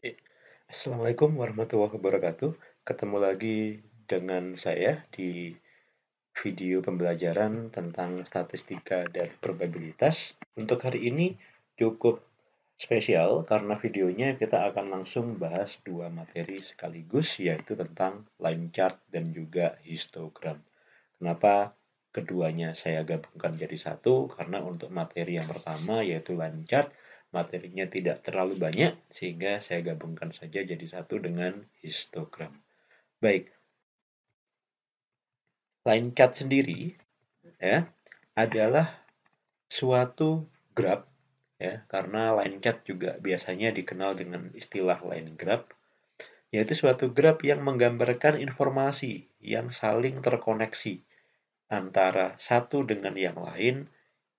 Oke. Assalamualaikum warahmatullahi wabarakatuh. Ketemu lagi dengan saya di video pembelajaran tentang statistika dan probabilitas. Untuk hari ini cukup spesial karena videonya kita akan langsung bahas dua materi sekaligus, yaitu tentang line chart dan juga histogram. Kenapa keduanya saya gabungkan jadi satu? Karena untuk materi yang pertama yaitu line chart, materinya tidak terlalu banyak sehingga saya gabungkan saja jadi satu dengan histogram. Baik, line chart sendiri ya adalah suatu graf ya, karena line chart juga biasanya dikenal dengan istilah line graph, yaitu suatu graf yang menggambarkan informasi yang saling terkoneksi antara satu dengan yang lain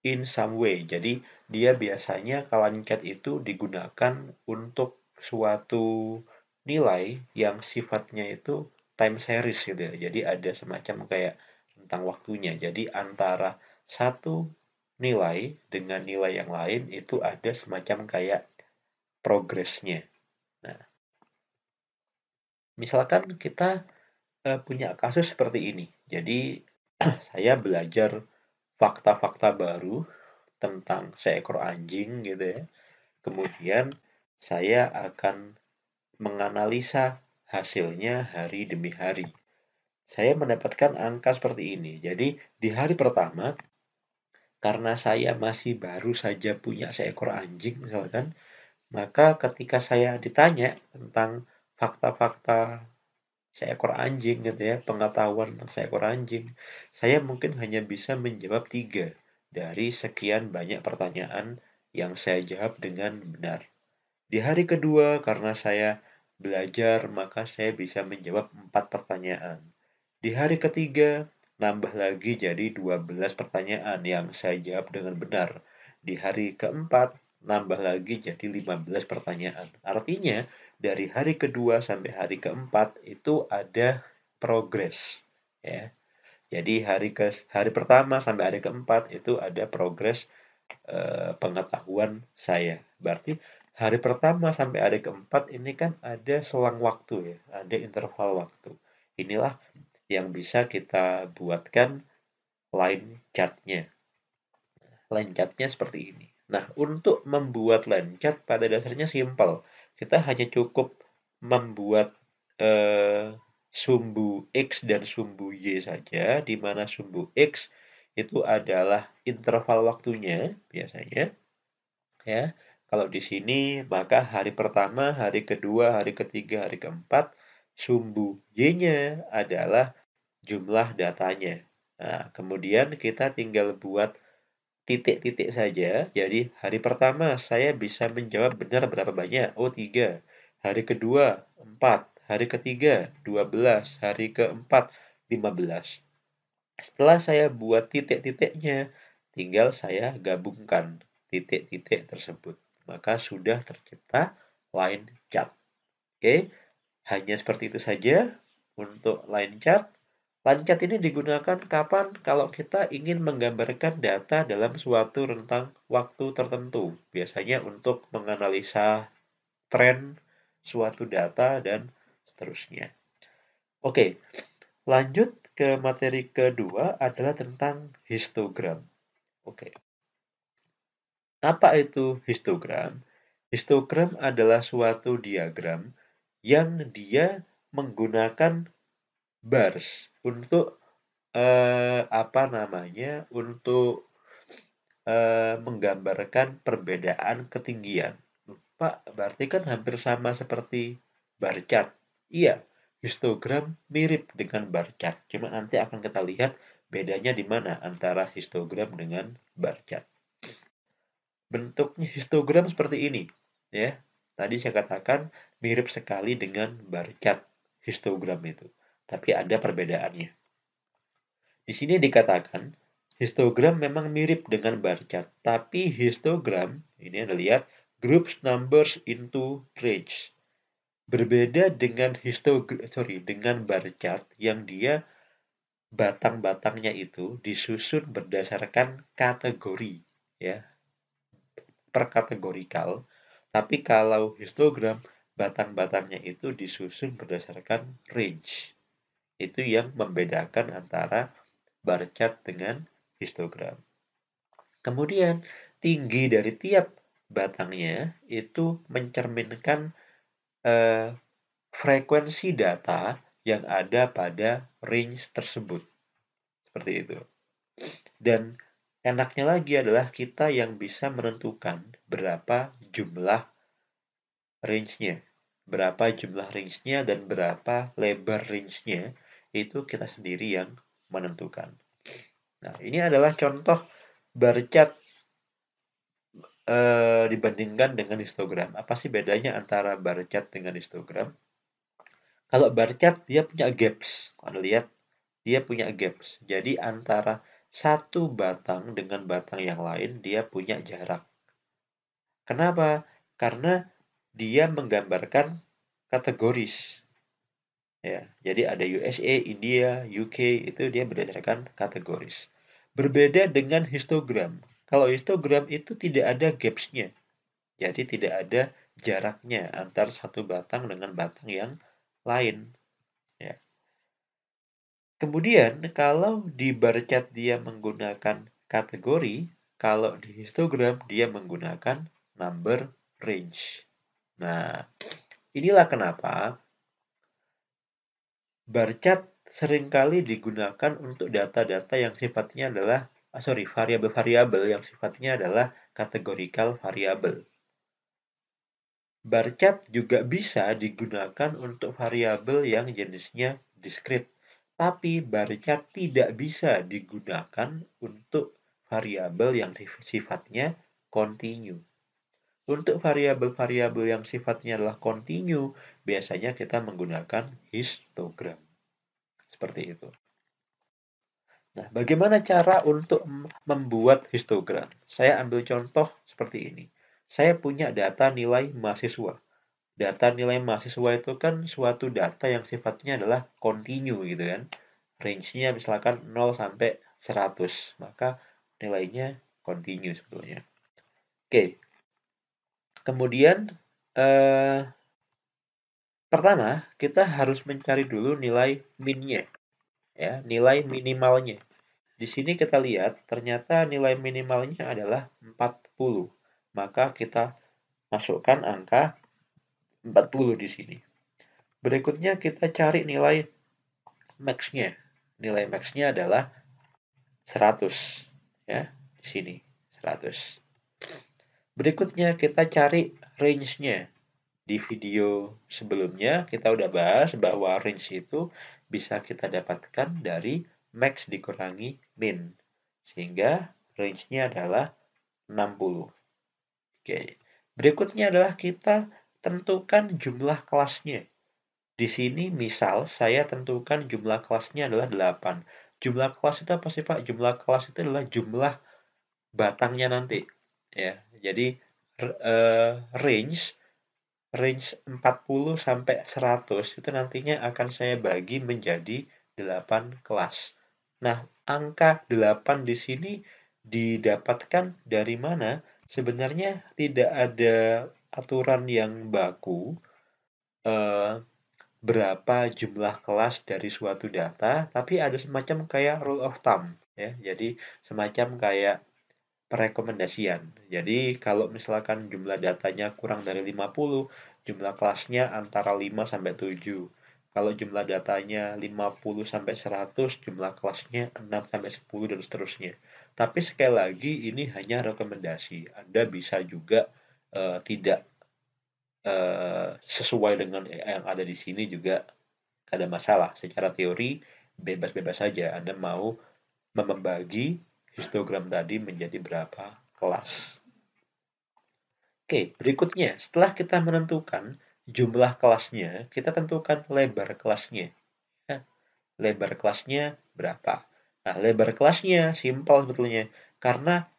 in some way. Jadi dia biasanya kalau cat itu digunakan untuk suatu nilai yang sifatnya itu time series gitu ya. Jadi ada semacam kayak tentang waktunya. Jadi antara satu nilai dengan nilai yang lain itu ada semacam kayak progresnya. Nah, misalkan kita punya kasus seperti ini. Jadi saya belajar fakta-fakta baru tentang seekor anjing gitu ya. Kemudian saya akan menganalisa hasilnya hari demi hari. Saya mendapatkan angka seperti ini. Jadi di hari pertama, karena saya masih baru saja punya seekor anjing misalkan, maka ketika saya ditanya tentang fakta-fakta seekor anjing gitu ya, pengetahuan tentang seekor anjing, saya mungkin hanya bisa menjawab 3 dari sekian banyak pertanyaan yang saya jawab dengan benar. Di hari kedua, karena saya belajar, maka saya bisa menjawab 4 pertanyaan. Di hari ketiga, nambah lagi jadi 12 pertanyaan yang saya jawab dengan benar. Di hari keempat, nambah lagi jadi 15 pertanyaan. Artinya, dari hari kedua sampai hari keempat itu ada progres. Ya. Jadi hari pertama sampai hari keempat itu ada progres pengetahuan saya. Berarti hari pertama sampai hari keempat ini kan ada selang waktu ya, ada interval waktu. Inilah yang bisa kita buatkan line chart-nya. Line chart-nya seperti ini. Nah, untuk membuat line chart pada dasarnya simpel. Kita hanya cukup membuat sumbu X dan sumbu Y saja, di mana sumbu X itu adalah interval waktunya biasanya. Ya, kalau di sini maka hari pertama, hari kedua, hari ketiga, hari keempat, sumbu Y-nya adalah jumlah datanya. Nah, kemudian kita tinggal buat titik-titik saja. Jadi hari pertama saya bisa menjawab benar berapa banyak? Oh, 3. Hari kedua 4. Hari ketiga 12. Hari keempat 15. Setelah saya buat titik-titiknya, tinggal saya gabungkan titik-titik tersebut. Maka sudah tercipta line chart. Oke, hanya seperti itu saja untuk line chart. Line chart ini digunakan kapan? Kalau kita ingin menggambarkan data dalam suatu rentang waktu tertentu. Biasanya untuk menganalisa tren suatu data dan seterusnya. Oke, lanjut ke materi kedua adalah tentang histogram. Oke. Apa itu histogram? Histogram adalah suatu diagram yang dia menggunakan bars untuk untuk menggambarkan perbedaan ketinggian. Pak, berarti kan hampir sama seperti bar chart. Iya, histogram mirip dengan bar chart. Cuma nanti akan kita lihat bedanya di mana antara histogram dengan bar chart. Bentuknya histogram seperti ini, ya. Tadi saya katakan mirip sekali dengan bar chart histogram itu, tapi ada perbedaannya. Di sini dikatakan histogram memang mirip dengan bar chart, tapi histogram ini Anda lihat groups numbers into range. Berbeda dengan dengan bar chart yang dia batang-batangnya itu disusun berdasarkan kategori, ya, per kategorikal. Tapi kalau histogram batang-batangnya itu disusun berdasarkan range. Itu yang membedakan antara bar chart dengan histogram. Kemudian, tinggi dari tiap batangnya itu mencerminkan frekuensi data yang ada pada range tersebut. Seperti itu. Dan enaknya lagi adalah kita yang bisa menentukan berapa jumlah range-nya. Berapa jumlah range-nya dan berapa lebar range-nya itu kita sendiri yang menentukan. Nah, ini adalah contoh bar chart dibandingkan dengan histogram. Apa sih bedanya antara bar chart dengan histogram? Kalau bar chart dia punya gaps. Anda lihat, dia punya gaps. Jadi antara satu batang dengan batang yang lain dia punya jarak. Kenapa? Karena dia menggambarkan kategoris. Ya, jadi ada USA, India, UK itu dia berdasarkan kategoris. Berbeda dengan histogram. Kalau histogram itu tidak ada gaps-nya. Jadi tidak ada jaraknya antar satu batang dengan batang yang lain. Ya. Kemudian kalau di bar chart dia menggunakan kategori, kalau di histogram dia menggunakan number range. Nah, inilah kenapa bar chart seringkali digunakan untuk data-data yang sifatnya adalah variabel-variabel yang sifatnya adalah categorical variable. Bar chart juga bisa digunakan untuk variabel yang jenisnya discrete, tapi bar chart tidak bisa digunakan untuk variabel yang sifatnya continue. Untuk variabel-variabel yang sifatnya adalah continue, biasanya kita menggunakan histogram. Seperti itu. Nah, bagaimana cara untuk membuat histogram? Saya ambil contoh seperti ini. Saya punya data nilai mahasiswa. Data nilai mahasiswa itu kan suatu data yang sifatnya adalah continue gitu kan. Range-nya misalkan 0 sampai 100. Maka nilainya continue sebetulnya. Oke. Kemudian pertama, kita harus mencari dulu nilai min-nya. Ya, nilai minimalnya. Di sini kita lihat ternyata nilai minimalnya adalah 40. Maka kita masukkan angka 40 di sini. Berikutnya kita cari nilai max-nya. Nilai max-nya adalah 100. Ya, di sini 100. Berikutnya kita cari range-nya. Di video sebelumnya kita udah bahas bahwa range itu bisa kita dapatkan dari max dikurangi min. Sehingga range-nya adalah 60. Oke. Berikutnya adalah kita tentukan jumlah kelasnya. Di sini misal saya tentukan jumlah kelasnya adalah 8. Jumlah kelas itu apa sih Pak? Jumlah kelas itu adalah jumlah batangnya nanti. Ya. Jadi range 40 sampai 100 itu nantinya akan saya bagi menjadi 8 kelas. Nah, angka 8 di sini didapatkan dari mana? Sebenarnya tidak ada aturan yang baku berapa jumlah kelas dari suatu data, tapi ada semacam kayak rule of thumb ya. Jadi semacam kayak perekomendasian. Jadi kalau misalkan jumlah datanya kurang dari 50, jumlah kelasnya antara 5 sampai 7. Kalau jumlah datanya 50 sampai 100, jumlah kelasnya 6 sampai 10 dan seterusnya. Tapi sekali lagi ini hanya rekomendasi. Anda bisa juga tidak sesuai dengan yang ada di sini juga tidak ada masalah. Secara teori bebas-bebas saja. Anda mau membagi histogram tadi menjadi berapa kelas. Oke, berikutnya setelah kita menentukan jumlah kelasnya, kita tentukan lebar kelasnya. Nah, lebar kelasnya berapa? Nah, lebar kelasnya simpel sebetulnya. Karena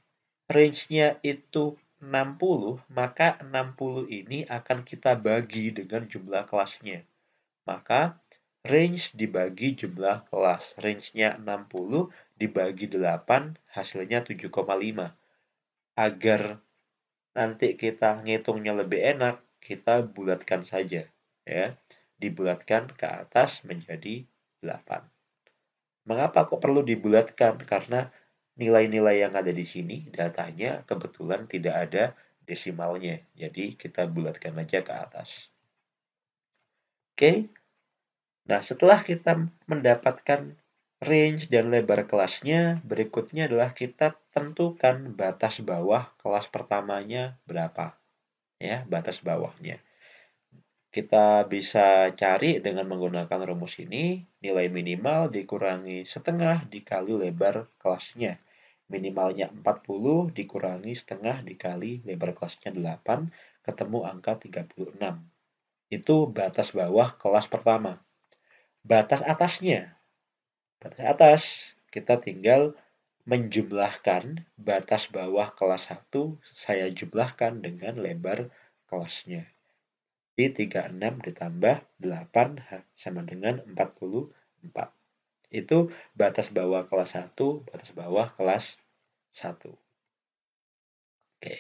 range-nya itu 60, maka 60 ini akan kita bagi dengan jumlah kelasnya. Maka range dibagi jumlah kelas. Range-nya 60 dibagi 8, hasilnya 7,5. Agar nanti kita ngitungnya lebih enak, kita bulatkan saja, ya. Dibulatkan ke atas menjadi 8. Mengapa kok perlu dibulatkan? Karena nilai-nilai yang ada di sini, datanya kebetulan tidak ada desimalnya. Jadi kita bulatkan aja ke atas. Oke. Nah, setelah kita mendapatkan range dan lebar kelasnya, berikutnya adalah kita tentukan batas bawah kelas pertamanya berapa. Ya, batas bawahnya. Kita bisa cari dengan menggunakan rumus ini, nilai minimal dikurangi setengah dikali lebar kelasnya. Minimalnya 40 dikurangi setengah dikali lebar kelasnya 8, ketemu angka 36. Itu batas bawah kelas pertama. Batas atasnya, batas atas, kita tinggal menjumlahkan batas bawah kelas 1, saya jumlahkan dengan lebar kelasnya. Jadi 36 ditambah 8 sama dengan 44. Itu batas bawah kelas 1, batas bawah kelas 1. Oke.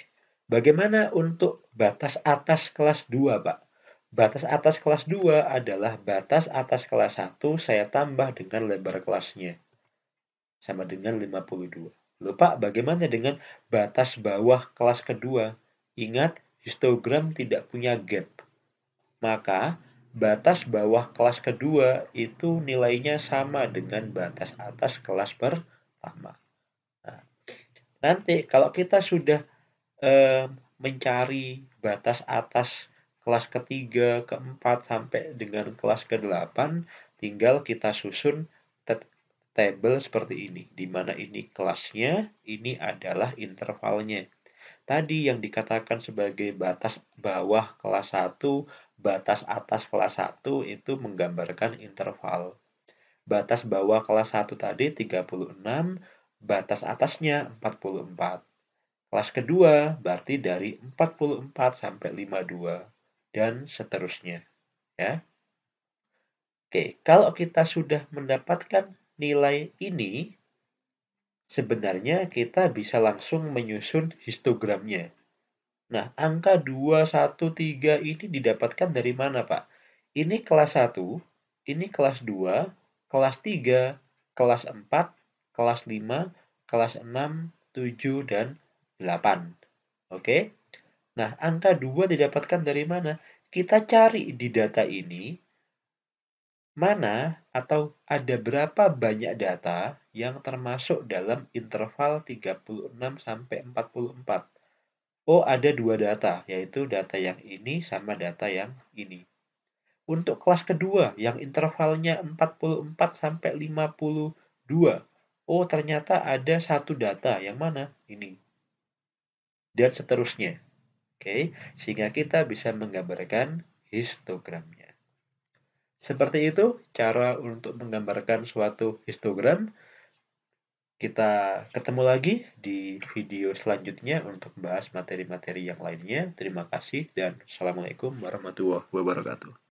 Bagaimana untuk batas atas kelas 2, Pak? Batas atas kelas 2 adalah batas atas kelas 1 saya tambah dengan lebar kelasnya. Sama dengan 52. Loh Pak, bagaimana dengan batas bawah kelas kedua? Ingat, histogram tidak punya gap. Maka, batas bawah kelas kedua itu nilainya sama dengan batas atas kelas pertama. Nah, nanti kalau kita sudah mencari batas atas kelas ketiga, keempat, sampai dengan kelas ke-8, tinggal kita susun tabel seperti ini, di mana ini kelasnya, ini adalah intervalnya. Tadi yang dikatakan sebagai batas bawah kelas 1, batas atas kelas 1 itu menggambarkan interval. Batas bawah kelas 1 tadi 36, batas atasnya 44. Kelas kedua berarti dari 44 sampai 52 dan seterusnya, ya. Oke, kalau kita sudah mendapatkan nilai ini, sebenarnya kita bisa langsung menyusun histogramnya. Nah, angka 213 ini didapatkan dari mana, Pak? Ini kelas 1, ini kelas 2, kelas 3, kelas 4, kelas 5, kelas 6, 7, dan 8. Oke? Nah, angka 2 didapatkan dari mana? Kita cari di data ini, mana atau ada berapa banyak data yang termasuk dalam interval 36 sampai 44. Oh, ada 2 data, yaitu data yang ini sama data yang ini. Untuk kelas kedua, yang intervalnya 44 sampai 52. Oh, ternyata ada 1 data, yang mana? Ini. Dan seterusnya. Oke, sehingga kita bisa menggambarkan histogramnya. Seperti itu cara untuk menggambarkan suatu histogram. Kita ketemu lagi di video selanjutnya untuk membahas materi-materi yang lainnya. Terima kasih dan Assalamualaikum warahmatullahi wabarakatuh.